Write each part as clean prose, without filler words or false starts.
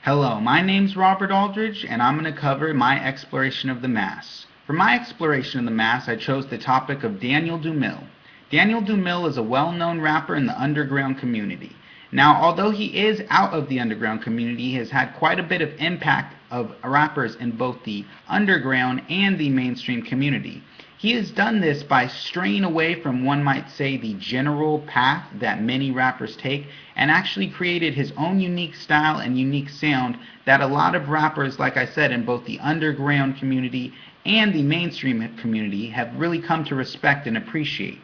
Hello, my name's Robert Aldridge, and I'm going to cover my exploration of the Mass. For my exploration of the Mass, I chose the topic of Daniel Dumille. Daniel Dumille is a well-known rapper in the underground community. Now, although he is out of the underground community, he has had quite a bit of impact of rappers in both the underground and the mainstream community. He has done this by straying away from, one might say, the general path that many rappers take, and actually created his own unique style and unique sound that a lot of rappers, like I said, in both the underground community and the mainstream community have really come to respect and appreciate.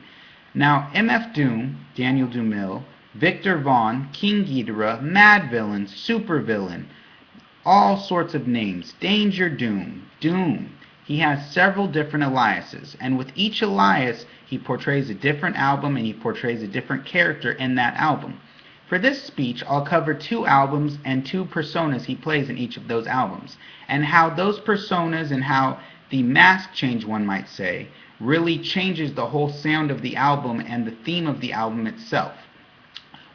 Now, MF Doom, Daniel Dumille, Viktor, Vaughn, King Geedorah, Madvillian, Supervillian, all sorts of names, Danger Doom, Doom. He has several different aliases, and with each alias, he portrays a different album and he portrays a different character in that album. For this speech, I'll cover 2 albums and 2 personas he plays in each of those albums, and how those personas and how the mask change, one might say, really changes the whole sound of the album and the theme of the album itself.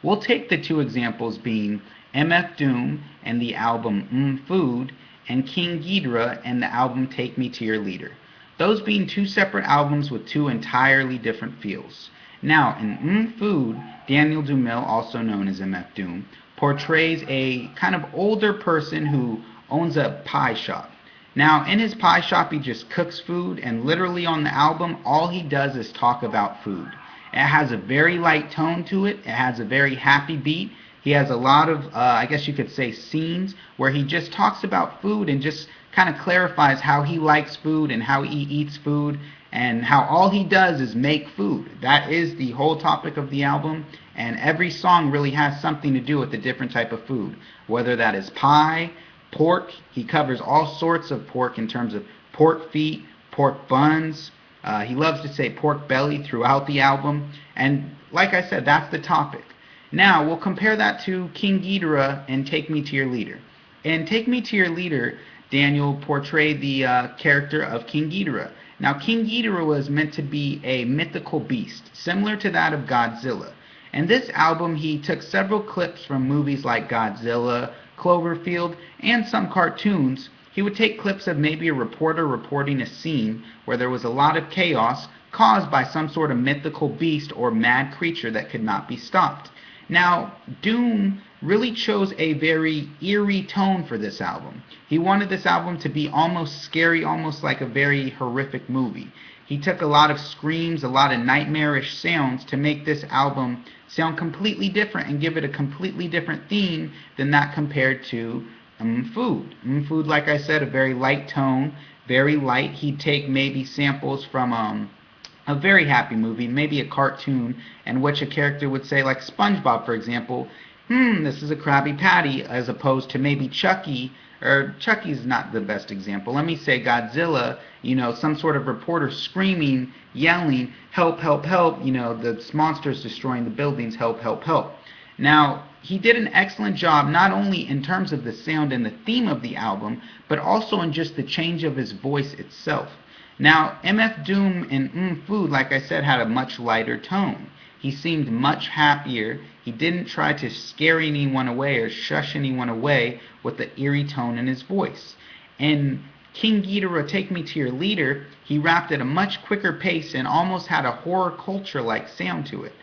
We'll take the 2 examples being MF Doom and the album Food, and King Geedorah and the album Take Me to Your Leader. Those being 2 separate albums with 2 entirely different feels. Now, in Food, Daniel Dumille, also known as MF Doom, portrays a kind of older person who owns a pie shop. Now, in his pie shop, he just cooks food, and literally on the album, all he does is talk about food. It has a very light tone to it. It has a very happy beat. He has a lot of, I guess you could say, scenes where he just talks about food and just kind of clarifies how he likes food and how he eats food and how all he does is make food. That is the whole topic of the album, and every song really has something to do with a different type of food, whether that is pie, pork. He covers all sorts of pork in terms of pork feet, pork buns. He loves to say pork belly throughout the album, and like I said, that's the topic. Now, we'll compare that to King Geedorah and Take Me to Your Leader. In Take Me to Your Leader, Daniel portrayed the character of King Geedorah. Now, King Geedorah was meant to be a mythical beast, similar to that of Godzilla. In this album, he took several clips from movies like Godzilla, Cloverfield, and some cartoons. He would take clips of maybe a reporter reporting a scene where there was a lot of chaos caused by some sort of mythical beast or mad creature that could not be stopped. Now, Doom really chose a very eerie tone for this album. He wanted this album to be almost scary, almost like a very horrific movie. He took a lot of screams, a lot of nightmarish sounds to make this album sound completely different and give it a completely different theme than that compared to Food. Food, like I said, a very light tone, very light. He'd take maybe samples from a very happy movie, maybe a cartoon, in which a character would say, like SpongeBob, for example, this is a Krabby Patty, as opposed to maybe Chucky, or Chucky's not the best example. Let me say Godzilla, some sort of reporter screaming, yelling, help, help, help, the monster's destroying the buildings, help, help, help. Now, he did an excellent job, not only in terms of the sound and the theme of the album, but also in just the change of his voice itself. Now, MF Doom in Food, like I said, had a much lighter tone. He seemed much happier. He didn't try to scare anyone away or shush anyone away with the eerie tone in his voice. In King Geedorah, Take Me to Your Leader, he rapped at a much quicker pace and almost had a horror culture-like sound to it.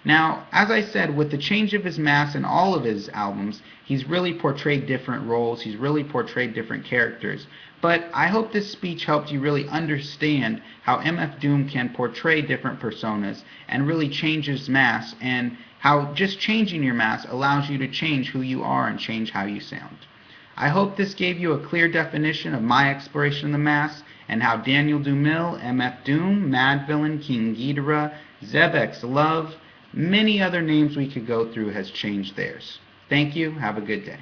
Now, as I said, with the change of his mask in all of his albums, he's really portrayed different roles, he's really portrayed different characters. But I hope this speech helped you really understand how MF Doom can portray different personas and really change his mask, and how just changing your mask allows you to change who you are and change how you sound. I hope this gave you a clear definition of my exploration of the mask, and how Daniel Dumille, MF Doom, Madvillian, King Geedorah, Zebek's Love, many other names we could go through has changed theirs. Thank you. Have a good day.